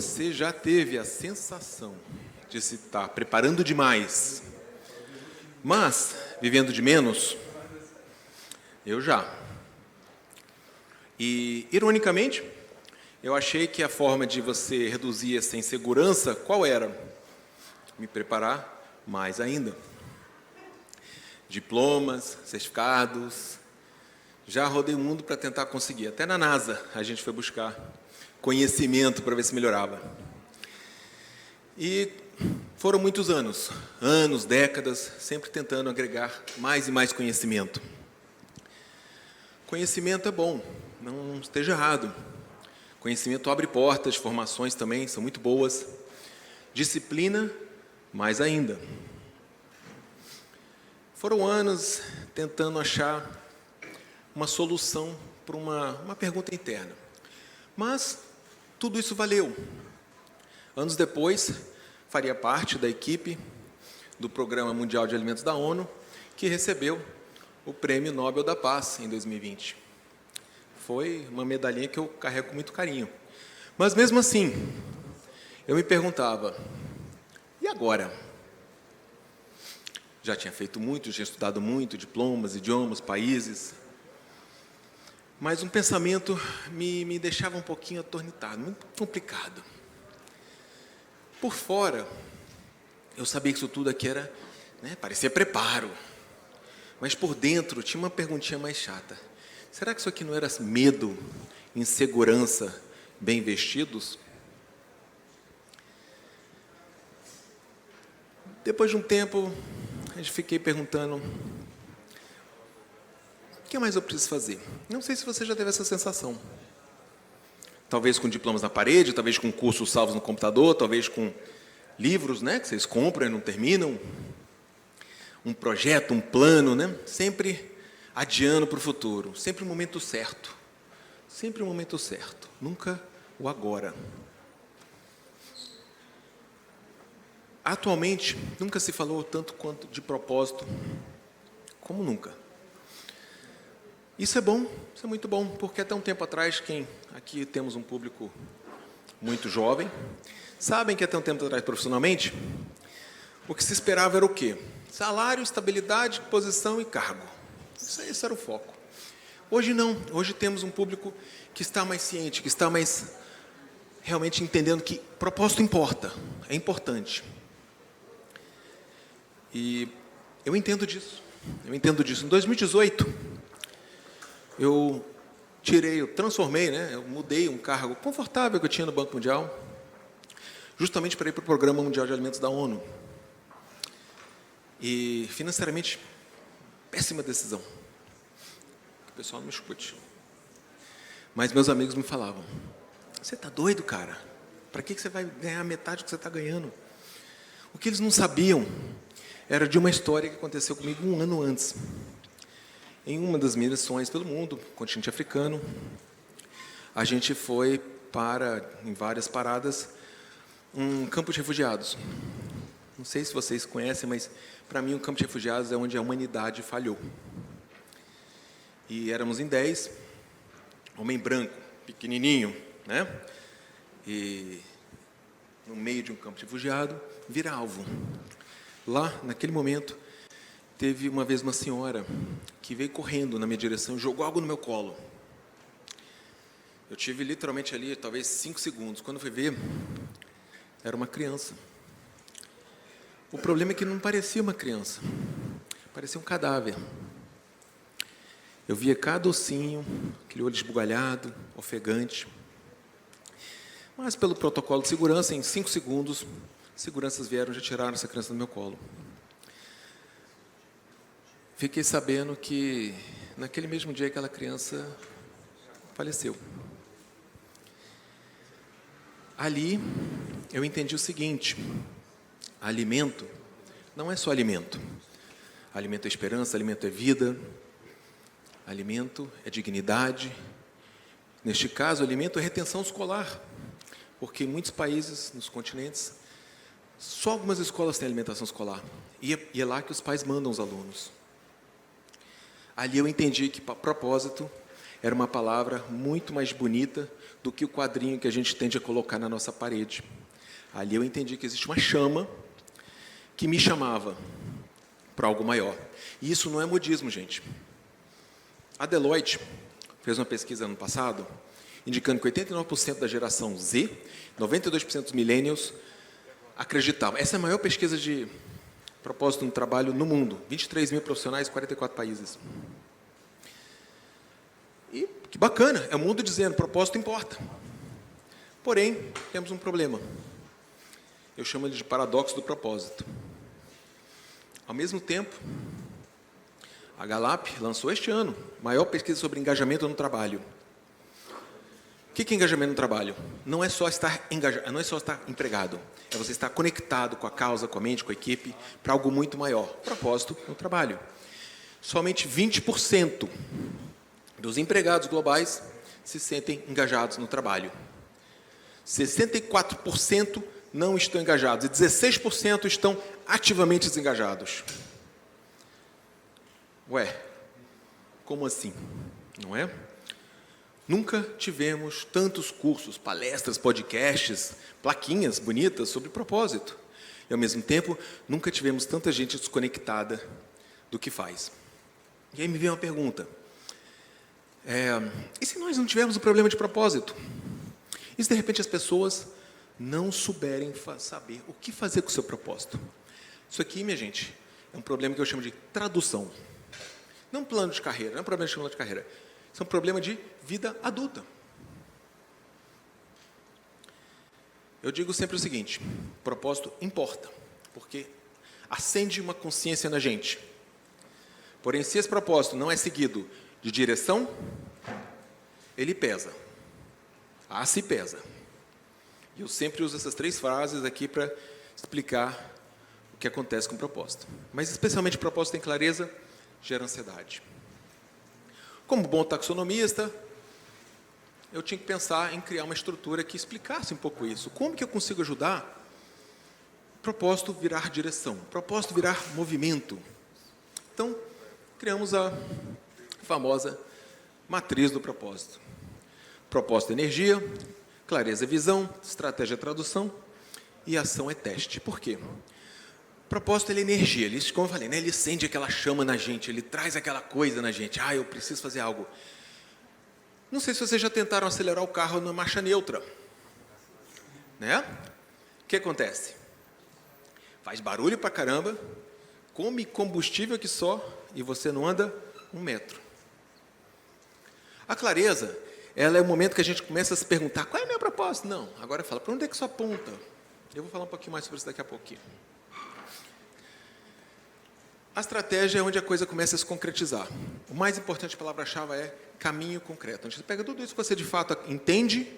Você já teve a sensação de se estar preparando demais, mas vivendo de menos? Eu já. E, ironicamente, eu achei que a forma de você reduzir essa insegurança, qual era? Me preparar mais ainda. Diplomas, certificados. Já rodei o mundo para tentar conseguir. Até na NASA a gente foi buscar conhecimento para ver se melhorava. E foram muitos anos, décadas, sempre tentando agregar mais e mais conhecimento. Conhecimento é bom, não esteja errado. Conhecimento abre portas, formações também são muito boas. Disciplina, mais ainda. Foram anos tentando achar uma solução para uma pergunta interna. Mas tudo isso valeu. Anos depois, faria parte da equipe do Programa Mundial de Alimentos da ONU, que recebeu o Prêmio Nobel da Paz em 2020. Foi uma medalhinha que eu carrego com muito carinho. Mas, mesmo assim, eu me perguntava, e agora? Já tinha feito muito, tinha estudado muito, diplomas, idiomas, países. Mas um pensamento me deixava um pouquinho atornitado, muito complicado. Por fora, eu sabia que isso tudo aqui era, parecia preparo. Mas por dentro tinha uma perguntinha mais chata. Será que isso aqui não era medo, insegurança, bem vestidos? Depois de um tempo, eu fiquei perguntando, o que mais eu preciso fazer? Não sei se você já teve essa sensação. Talvez com diplomas na parede, talvez com cursos salvos no computador, talvez com livros, que vocês compram e não terminam. Um projeto, um plano, sempre adiando para o futuro. Sempre o momento certo. Sempre o momento certo. Nunca o agora. Atualmente, nunca se falou tanto quanto de propósito como nunca. Isso é bom, isso é muito bom, porque até um tempo atrás, aqui temos um público muito jovem, sabem que até um tempo atrás, profissionalmente, o que se esperava era o quê? Salário, estabilidade, posição e cargo. Isso era o foco. Hoje não, hoje temos um público que está mais ciente, que está mais realmente entendendo que propósito importa, é importante. E eu entendo disso. Em 2018, eu transformei, eu mudei um cargo confortável que eu tinha no Banco Mundial, justamente para ir para o Programa Mundial de Alimentos da ONU. E, financeiramente, péssima decisão. Que o pessoal não me escute. Mas meus amigos me falavam, você está doido, cara? Para que você vai ganhar metade do que você está ganhando? O que eles não sabiam era de uma história que aconteceu comigo um ano antes. Em uma das minhas missões pelo mundo, continente africano, a gente foi em várias paradas, um campo de refugiados. Não sei se vocês conhecem, mas, para mim, um campo de refugiados é onde a humanidade falhou. E éramos em 10, homem branco, pequenininho, E, no meio de um campo de refugiado, vira alvo. Lá, naquele momento, teve uma vez uma senhora que veio correndo na minha direção e jogou algo no meu colo. Eu tive literalmente ali, talvez 5 segundos. Quando eu fui ver, era uma criança. O problema é que não parecia uma criança, parecia um cadáver. Eu via cada ossinho, aquele olho esbugalhado, ofegante. Mas, pelo protocolo de segurança, em 5 segundos, seguranças vieram e já tiraram essa criança do meu colo. Fiquei sabendo que, naquele mesmo dia, aquela criança faleceu. Ali, eu entendi o seguinte, alimento não é só alimento. Alimento é esperança, alimento é vida, alimento é dignidade. Neste caso, alimento é retenção escolar, porque em muitos países, nos continentes, só algumas escolas têm alimentação escolar, e é lá que os pais mandam os alunos. Ali eu entendi que propósito era uma palavra muito mais bonita do que o quadrinho que a gente tende a colocar na nossa parede. Ali eu entendi que existe uma chama que me chamava para algo maior. E isso não é modismo, gente. A Deloitte fez uma pesquisa ano passado, indicando que 89% da geração Z, 92% dos millennials, acreditavam. Essa é a maior pesquisa de propósito no trabalho no mundo. 23 mil profissionais, 44 países. E que bacana, é o mundo dizendo, propósito importa. Porém, temos um problema. Eu chamo ele de paradoxo do propósito. Ao mesmo tempo, a Gallup lançou este ano a maior pesquisa sobre engajamento no trabalho. O que é engajamento no trabalho? Não é só estar engajado, não é só estar empregado. É você estar conectado com a causa, com a mente, com a equipe, para algo muito maior. Propósito no trabalho. Somente 20% dos empregados globais se sentem engajados no trabalho. 64% não estão engajados e 16% estão ativamente desengajados. Ué, como assim? Não é? Nunca tivemos tantos cursos, palestras, podcasts, plaquinhas bonitas sobre propósito. E, ao mesmo tempo, nunca tivemos tanta gente desconectada do que faz. E aí me vem uma pergunta. E se nós não tivermos um problema de propósito? E se, de repente, as pessoas não souberem saber o que fazer com o seu propósito? Isso aqui, minha gente, é um problema que eu chamo de tradução. Não plano de carreira, não é um problema de plano de carreira. Isso é um problema de vida adulta. Eu digo sempre o seguinte, propósito importa, porque acende uma consciência na gente. Porém, se esse propósito não é seguido de direção, ele pesa. Se pesa. E eu sempre uso essas 3 frases aqui para explicar o que acontece com o propósito. Mas, especialmente, o propósito tem clareza, gera ansiedade. Como bom taxonomista, eu tinha que pensar em criar uma estrutura que explicasse um pouco isso. Como que eu consigo ajudar o propósito virar direção, o propósito virar movimento? Então, criamos a famosa matriz do propósito. Propósito é energia, clareza é visão, estratégia é tradução e ação é teste. Por quê? O propósito ele é energia, ele, como eu falei, né, ele acende aquela chama na gente, ele traz aquela coisa na gente. Eu preciso fazer algo. Não sei se vocês já tentaram acelerar o carro na marcha neutra. Né? O que acontece? Faz barulho pra caramba, come combustível que só, e você não anda 1 metro. A clareza, ela é o momento que a gente começa a se perguntar, qual é o meu propósito? Não, agora fala, para onde é que isso aponta? Eu vou falar um pouquinho mais sobre isso daqui a pouquinho. A estratégia é onde a coisa começa a se concretizar. O mais importante, a palavra-chave é caminho concreto. Onde você pega tudo isso que você de fato entende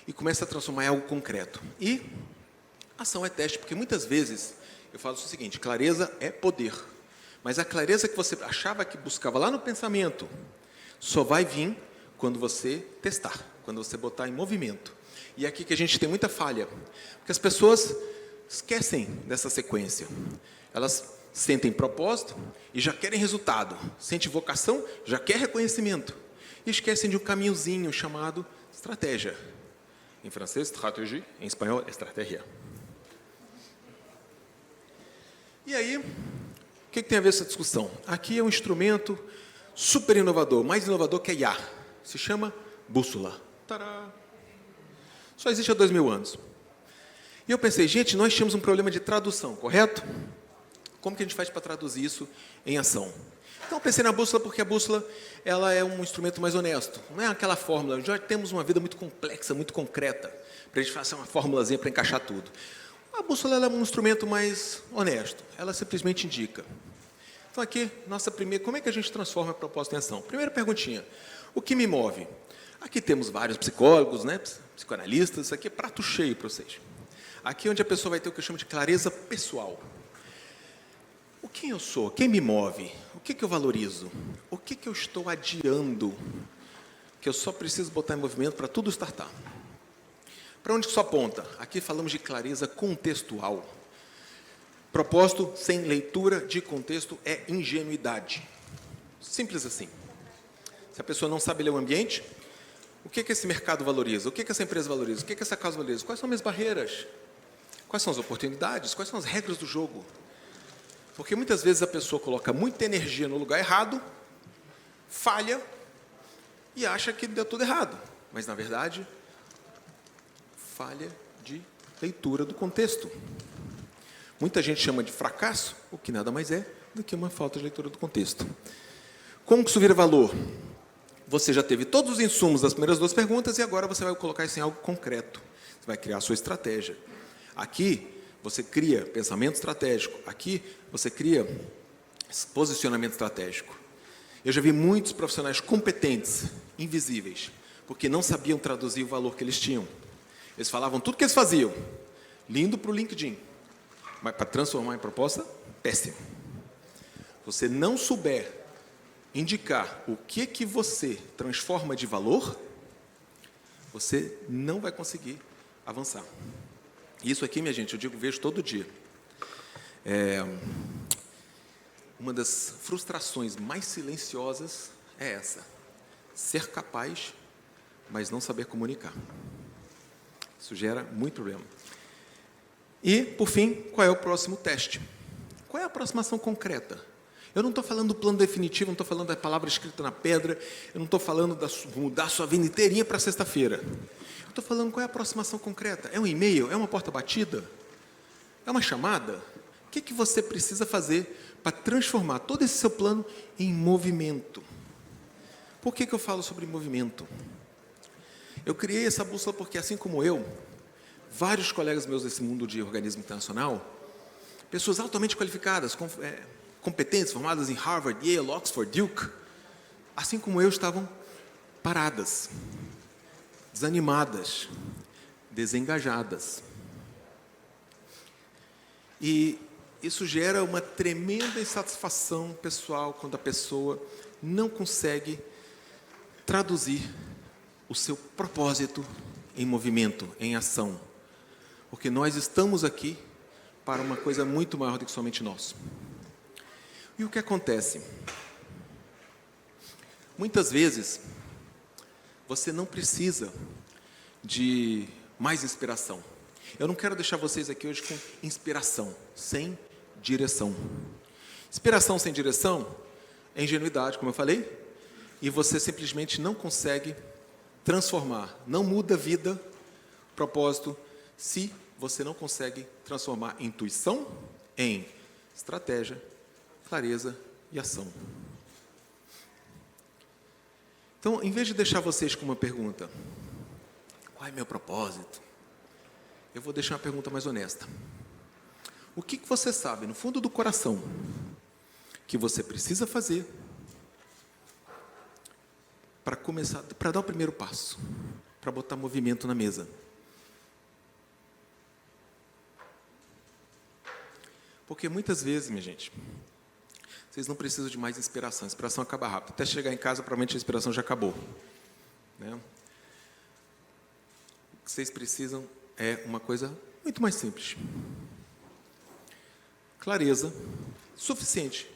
e começa a transformar em algo concreto. E ação é teste, porque muitas vezes eu falo o seguinte, clareza é poder. Mas a clareza que você achava que buscava lá no pensamento só vai vir quando você testar, quando você botar em movimento. E é aqui que a gente tem muita falha, porque as pessoas esquecem dessa sequência. Elas sentem propósito e já querem resultado. Sentem vocação, já quer reconhecimento. E esquecem de um caminhozinho chamado estratégia. Em francês, stratégie, em espanhol, estratégia. E aí, o que tem a ver essa discussão? Aqui é um instrumento super inovador, mais inovador que a IA. Se chama bússola. Tará! Só existe há 2000 anos. E eu pensei, gente, nós tínhamos um problema de tradução, correto? Como que a gente faz para traduzir isso em ação? Então, eu pensei na bússola porque a bússola ela é um instrumento mais honesto. Não é aquela fórmula. Já temos uma vida muito complexa, muito concreta, para a gente fazer uma formulazinha para encaixar tudo. A bússola ela é um instrumento mais honesto. Ela simplesmente indica. Então, aqui, como é que a gente transforma a proposta em ação? Primeira perguntinha. O que me move? Aqui temos vários psicólogos, né, psicoanalistas. Isso aqui é prato cheio para vocês. Aqui é onde a pessoa vai ter o que eu chamo de clareza pessoal. O que eu sou? Quem me move? O que eu valorizo? O que eu estou adiando? Que eu só preciso botar em movimento para tudo startar. Para onde isso aponta? Aqui falamos de clareza contextual. Propósito sem leitura de contexto é ingenuidade. Simples assim. Se a pessoa não sabe ler o ambiente, o que esse mercado valoriza? O que essa empresa valoriza? O que essa casa valoriza? Quais são as minhas barreiras? Quais são as oportunidades? Quais são as regras do jogo? Porque muitas vezes a pessoa coloca muita energia no lugar errado, falha e acha que deu tudo errado. Mas, na verdade, falha de leitura do contexto. Muita gente chama de fracasso, o que nada mais é do que uma falta de leitura do contexto. Como que isso vira valor? Você já teve todos os insumos das primeiras duas perguntas e agora você vai colocar isso em algo concreto. Você vai criar a sua estratégia. Aqui, você cria pensamento estratégico. Aqui, você cria posicionamento estratégico. Eu já vi muitos profissionais competentes, invisíveis, porque não sabiam traduzir o valor que eles tinham. Eles falavam tudo que eles faziam, lindo para o LinkedIn, mas para transformar em proposta, péssimo. Você não souber indicar o que você transforma de valor, você não vai conseguir avançar. Isso aqui, minha gente, eu vejo todo dia. Uma das frustrações mais silenciosas é essa: ser capaz, mas não saber comunicar. Isso gera muito problema. E, por fim, qual é o próximo teste? Qual é a aproximação concreta? Eu não estou falando do plano definitivo, não estou falando da palavra escrita na pedra, eu não estou falando de mudar a sua vida inteirinha para sexta-feira. Eu estou falando qual é a aproximação concreta. É um e-mail? É uma porta batida? É uma chamada? O que você precisa fazer para transformar todo esse seu plano em movimento? Por que eu falo sobre movimento? Eu criei essa bússola porque, assim como eu, vários colegas meus desse mundo de organismo internacional, pessoas altamente qualificadas, competentes, formadas em Harvard, Yale, Oxford, Duke, assim como eu, estavam paradas, desanimadas, desengajadas. E isso gera uma tremenda insatisfação pessoal quando a pessoa não consegue traduzir o seu propósito em movimento, em ação. Porque nós estamos aqui para uma coisa muito maior do que somente nós. E o que acontece? Muitas vezes, você não precisa de mais inspiração. Eu não quero deixar vocês aqui hoje com inspiração, sem direção. Inspiração sem direção é ingenuidade, como eu falei, e você simplesmente não consegue transformar, não muda a vida, propósito, se você não consegue transformar intuição em estratégia, clareza e ação. Então, em vez de deixar vocês com uma pergunta, qual é meu propósito? Eu vou deixar uma pergunta mais honesta. O que você sabe, no fundo do coração, que você precisa fazer para começar, para dar o primeiro passo, para botar movimento na mesa? Porque muitas vezes, minha gente, vocês não precisam de mais inspiração. A inspiração acaba rápido. Até chegar em casa, provavelmente a inspiração já acabou. Né? O que vocês precisam é uma coisa muito mais simples. Clareza suficiente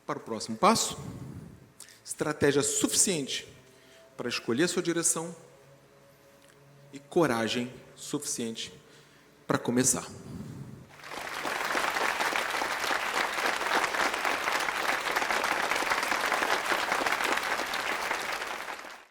para o próximo passo, estratégia suficiente para escolher a sua direção e coragem suficiente para começar.